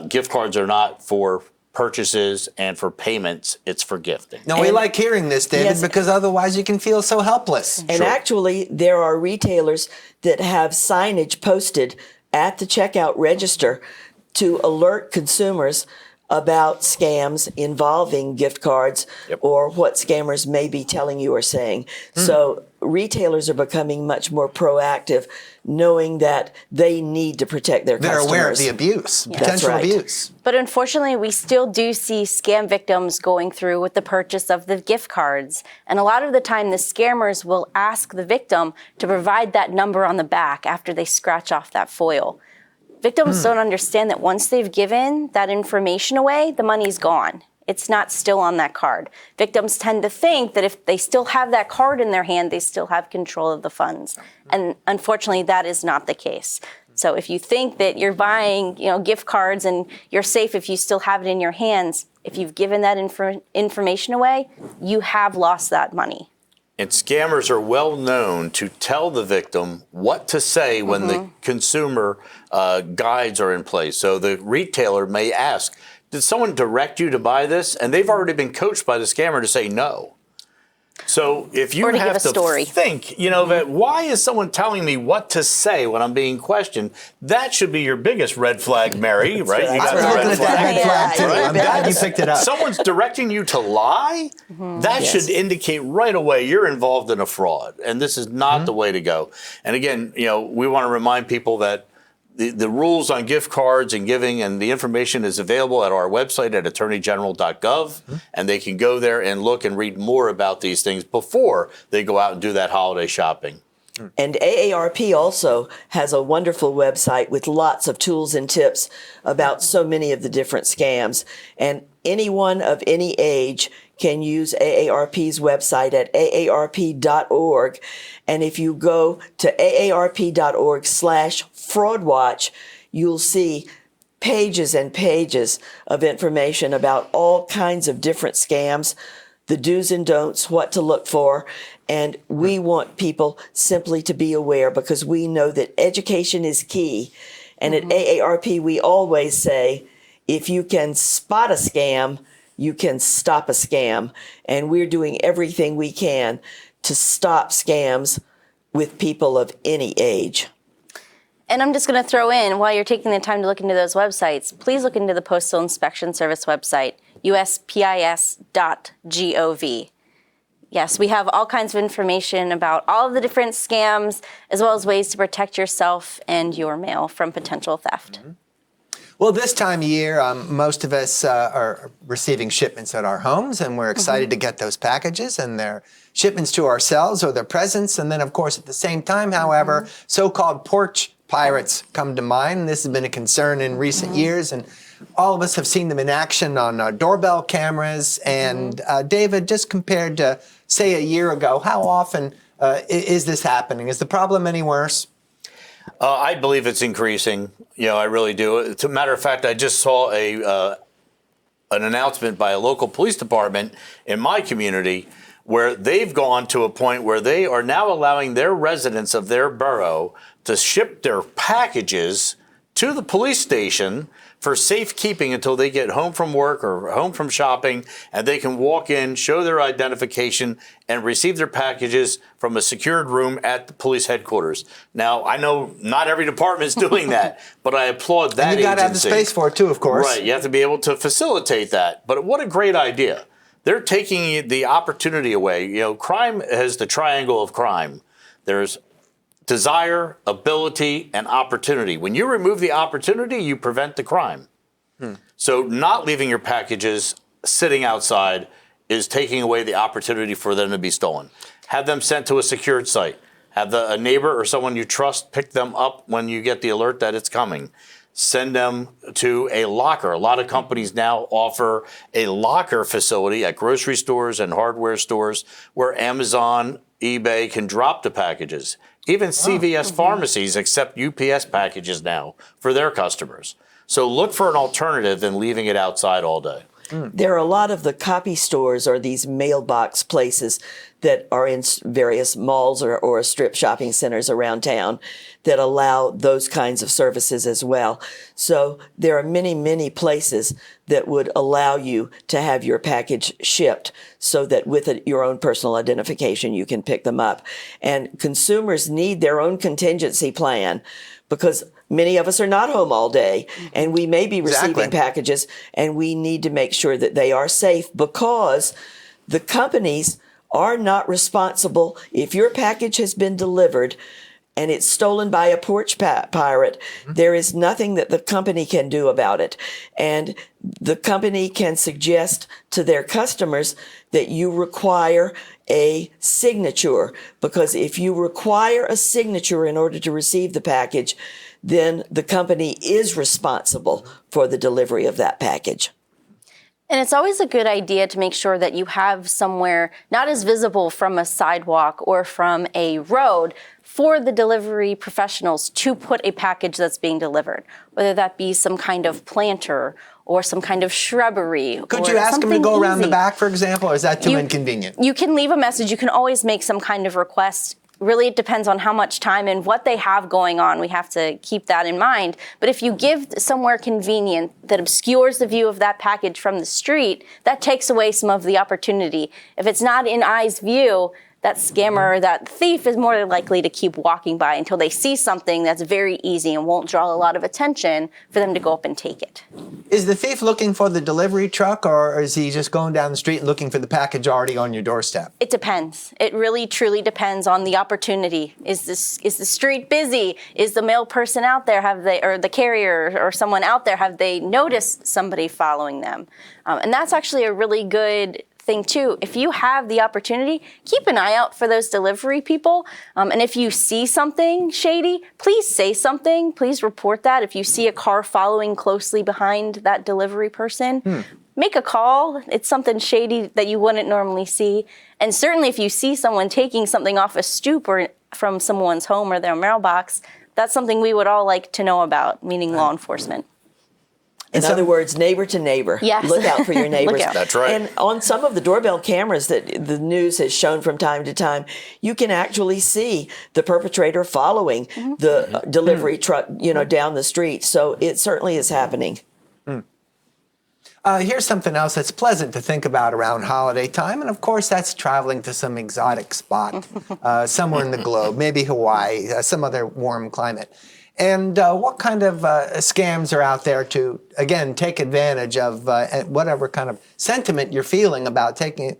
gift cards are not for purchases and for payments. It's for gifting. Now, we like hearing this, David, Yes. because otherwise you can feel so helpless. And actually, there are retailers that have signage posted at the checkout register to alert consumers about scams involving gift cards or what scammers may be telling you or saying. So retailers are becoming much more proactive, knowing that they need to protect their They're customers. aware of the abuse, potential right. abuse. But unfortunately, we still do see scam victims going through with the purchase of the gift cards. And a lot of the time, the scammers will ask the victim to provide that number on the back after they scratch off that foil. Victims don't understand that once they've given that information away, the money's gone. It's not still on that card. Victims tend to think that if they still have that card in their hand, they still have control of the funds. And unfortunately, that is not the case. So if you think that you're buying, gift cards and you're safe if you still have it in your hands, if you've given that information away, you have lost that money. And scammers are well known to tell the victim what to say when the consumer guides are in place. So the retailer may ask, did someone direct you to buy this? And they've already been coached by the scammer to say no. So if you Or to have give a to story. think, that why is someone telling me what to say when I'm being questioned? That should be your biggest red flag, Mary, right? You I was looking at that red flag too. I'm glad you picked it up. Someone's directing you to lie, that should indicate right away you're involved in a fraud. And this is not the way to go. And again, we want to remind people that the rules on gift cards and giving and the information is available at our website at attorneygeneral.gov. And they can go there and look and read more about these things before they go out and do that holiday shopping. And AARP also has a wonderful website with lots of tools and tips about so many of the different scams. And anyone of any age can use AARP's website at aarp.org. And if you go to aarp.org/fraudwatch, you'll see pages and pages of information about all kinds of different scams, the do's and don'ts, what to look for. And we want people simply to be aware because we know that education is key. And at AARP, we always say, if you can spot a scam, you can stop a scam. And we're doing everything we can to stop scams with people of any age. And I'm just going to throw in, while you're taking the time to look into those websites, please look into the Postal Inspection Service website, uspis.gov. Yes, we have all kinds of information about all of the different scams, as well as ways to protect yourself and your mail from potential theft. Well, this time of year, most of us are receiving shipments at our homes, and we're excited to get those packages, and they're shipments to ourselves or their presents. And then, of course, at the same time, however, so-called porch pirates come to mind. This has been a concern in recent years, and all of us have seen them in action on doorbell cameras. And David, just compared to, say, a year ago, how often is this happening? Is the problem any worse? I believe it's increasing. I really do. As a matter of fact, I just saw a an announcement by a local police department in my community where they've gone to a point where they are now allowing their residents of their borough to ship their packages to the police station for safekeeping until they get home from work or home from shopping, and they can walk in, show their identification, and receive their packages from a secured room at the police headquarters. Now, I know not every department is doing that, but I applaud that And you got to have the agency. space for it too, of course. Right, you have to be able to facilitate that. But what a great idea. They're taking the opportunity away. You know, crime has the triangle of crime. There's desire, ability, and opportunity. When you remove the opportunity, you prevent the crime. So not leaving your packages sitting outside is taking away the opportunity for them to be stolen. Have them sent to a secured site. Have a neighbor or someone you trust pick them up when you get the alert that it's coming. Send them to a locker. A lot of companies now offer a locker facility at grocery stores and hardware stores where Amazon, eBay can drop the packages. Even CVS pharmacies accept UPS packages now for their customers. So look for an alternative than leaving it outside all day. There are a lot of the copy stores or these mailbox places that are in various malls or strip shopping centers around town that allow those kinds of services as well. So there are many, many places that would allow you to have your package shipped so that with your own personal identification, you can pick them up. And consumers need their own contingency plan because many of us are not home all day and we may be receiving packages, and we need to make sure that they are safe because the companies are not responsible. If your package has been delivered and it's stolen by a porch pirate, there is nothing that the company can do about it. And the company can suggest to their customers that you require a signature, because if you require a signature in order to receive the package, then the company is responsible for the delivery of that package. And it's always a good idea to make sure that you have somewhere not as visible from a sidewalk or from a road for the delivery professionals to put a package that's being delivered, whether that be some kind of planter or some kind of shrubbery. Could you ask them to go around the back, for example, or is that too inconvenient? You can leave a message. You can always make some kind of request. Really, it depends on how much time and what they have going on. We have to keep that in mind. But if you give somewhere convenient that obscures the view of that package from the street, that takes away some of the opportunity. If it's not in eye's view, that scammer, that thief is more likely to keep walking by until they see something that's very easy and won't draw a lot of attention for them to go up and take it. Is the thief looking for the delivery truck, or is he just going down the street and looking for the package already on your doorstep? It depends. It really, truly depends on the opportunity. Is the street busy? Is the mail person out there? Or the carrier or someone out there, have they noticed somebody following them? And that's actually a really good thing too. If you have the opportunity, keep an eye out for those delivery people. And if you see something shady, please say something. Please report that. If you see a car following closely behind that delivery person, make a call. It's something shady that you wouldn't normally see. And certainly if you see someone taking something off a stoop or from someone's home or their mailbox, that's something we would all like to know about, meaning law enforcement. In other words, neighbor to neighbor. Yes. Look out for your neighbors. That's right. And on some of the doorbell cameras that the news has shown from time to time, you can actually see the perpetrator following the delivery truck, down the street. So it certainly is happening. Here's something else that's pleasant to think about around holiday time, and of course that's traveling to some exotic spot somewhere in the globe, maybe Hawaii, some other warm climate. And what kind of scams are out there to, again, take advantage of whatever kind of sentiment you're feeling about taking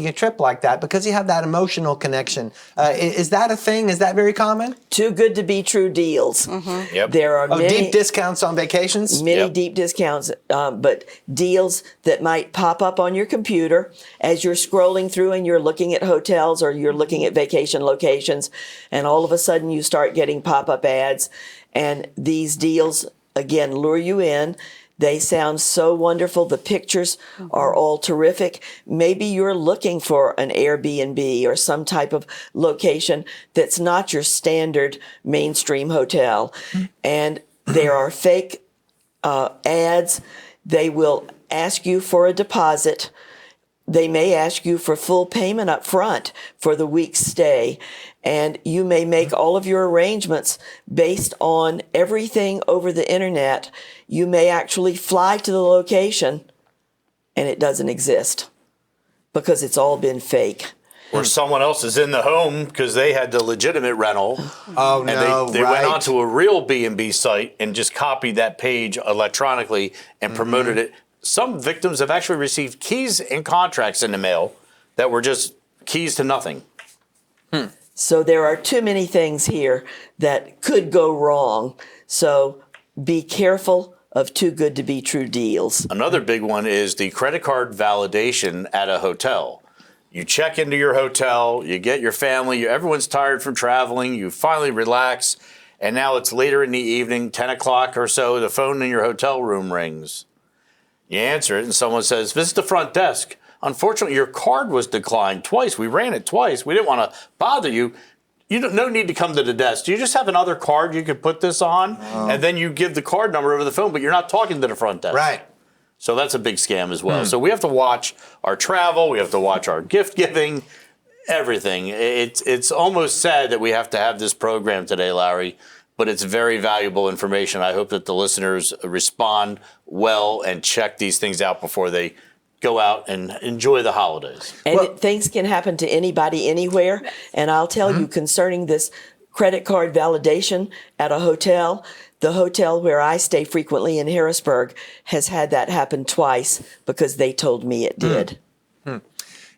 a trip like that, because you have that emotional connection. Is that a thing? Is that very common? Too good to be true deals. Yep. There are many deep discounts on vacations? Many deep discounts, but deals that might pop up on your computer as you're scrolling through and you're looking at hotels or you're looking at vacation locations, and all of a sudden you start getting pop-up ads, and these deals, again, lure you in. They sound so wonderful. The pictures are all terrific. Maybe you're looking for an Airbnb or some type of location that's not your standard mainstream hotel. And there are fake ads. They will ask you for a deposit. They may ask you for full payment up front for the week's stay. And you may make all of your arrangements based on everything over the internet. You may actually fly to the location and it doesn't exist because it's all been fake. Or someone else is in the home because they had the legitimate rental. Oh, and they went onto a real B&B site and just copied that page electronically and promoted it. Some victims have actually received keys and contracts in the mail that were just keys to nothing. So there are too many things here that could go wrong. So be careful of too good to be true deals. Another big one is the credit card validation at a hotel. You check into your hotel, you get your family, everyone's tired from traveling, you finally relax, and now it's later in the evening, 10 o'clock or so, the phone in your hotel room rings. You answer it and someone says, "Visit the front desk. Unfortunately, your card was declined twice. We ran it twice. We didn't want to bother you. No need to come to the desk. Do you just have another card you could put this on?" And then you give the card number over the phone, but you're not talking to the front desk. Right. So that's a big scam as well. So we have to watch our travel. We have to watch our gift giving, everything. It's almost sad that we have to have this program today, Larry, but it's very valuable information. I hope that the listeners respond well and check these things out before they go out and enjoy the holidays. And things can happen to anybody, anywhere. And I'll tell you concerning this credit card validation at a hotel, the hotel where I stay frequently in Harrisburg has had that happen twice because they told me it did.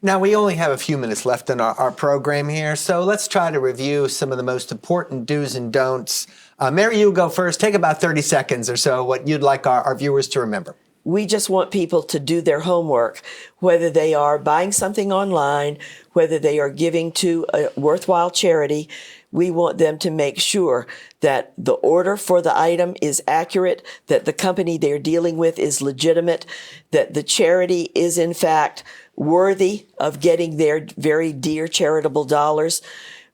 Now, we only have a few minutes left in our program here, so let's try to review some of the most important do's and don'ts. Mary, you go first. Take about 30 seconds or so, what you'd like our viewers to remember. We just want people to do their homework, whether they are buying something online, whether they are giving to a worthwhile charity. We want them to make sure that the order for the item is accurate, that the company they're dealing with is legitimate, that the charity is in fact worthy of getting their very dear charitable dollars.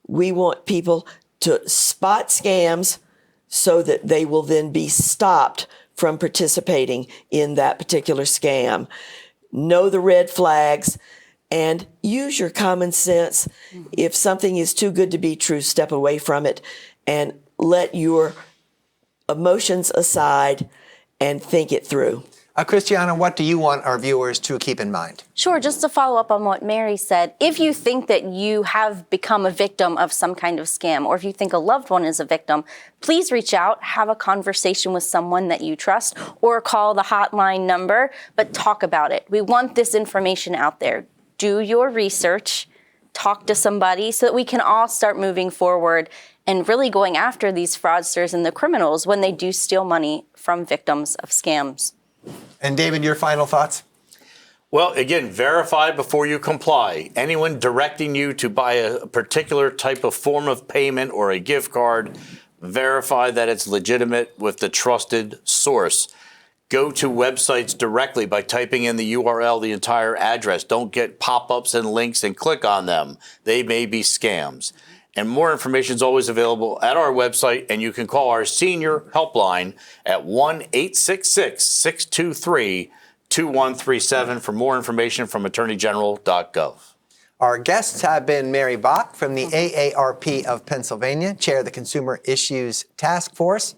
We want people to spot scams so that they will then be stopped from participating in that particular scam. Know the red flags and use your common sense. If something is too good to be true, step away from it and let your emotions aside and think it through. Christiana, what do you want our viewers to keep in mind? Sure, just to follow up on what Mary said, if you think that you have become a victim of some kind of scam, or if you think a loved one is a victim, please reach out, have a conversation with someone that you trust, or call the hotline number, but talk about it. We want this information out there. Do your research, talk to somebody so that we can all start moving forward and really going after these fraudsters and the criminals when they do steal money from victims of scams. And David, your final thoughts? Well, again, verify before you comply. Anyone directing you to buy a particular type of form of payment or a gift card, verify that it's legitimate with the trusted source. Go to websites directly by typing in the URL, the entire address. Don't get pop-ups and links and click on them. They may be scams. And more information is always available at our website, and you can call our senior helpline at 1-866-623-2137 for more information from attorneygeneral.gov. Our guests have been Mary Bach from the AARP of Pennsylvania, Chair of the Consumer Issues Task Force,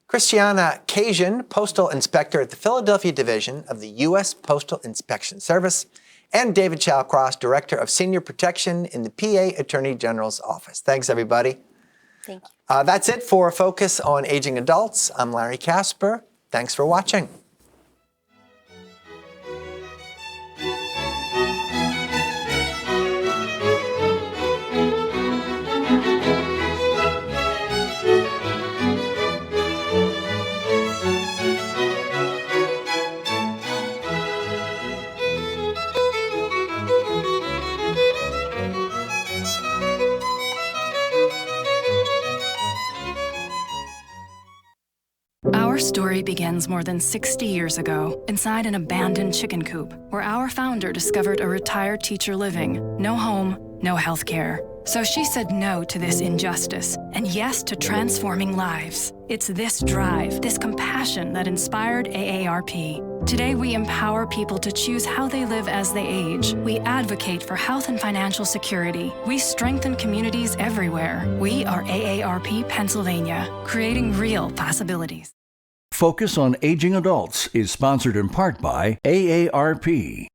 Christiana Cajun, Postal Inspector at the Philadelphia Division of the U.S. Postal Inspection Service, and David Shallcross, Director of Senior Protection in the PA Attorney General's Office. Thanks, everybody. Thank you. That's it for Focus on Aging Adults. I'm Larry Casper. Thanks for watching. Our story begins more than 60 years ago inside an abandoned chicken coop where our founder discovered a retired teacher living. No home, no health care. So she said no to this injustice and yes to transforming lives. It's this drive, this compassion that inspired AARP. Today, we empower people to choose how they live as they age. We advocate for health and financial security. We strengthen communities everywhere. We are AARP Pennsylvania, creating real possibilities. Focus on Aging Adults is sponsored in part by AARP.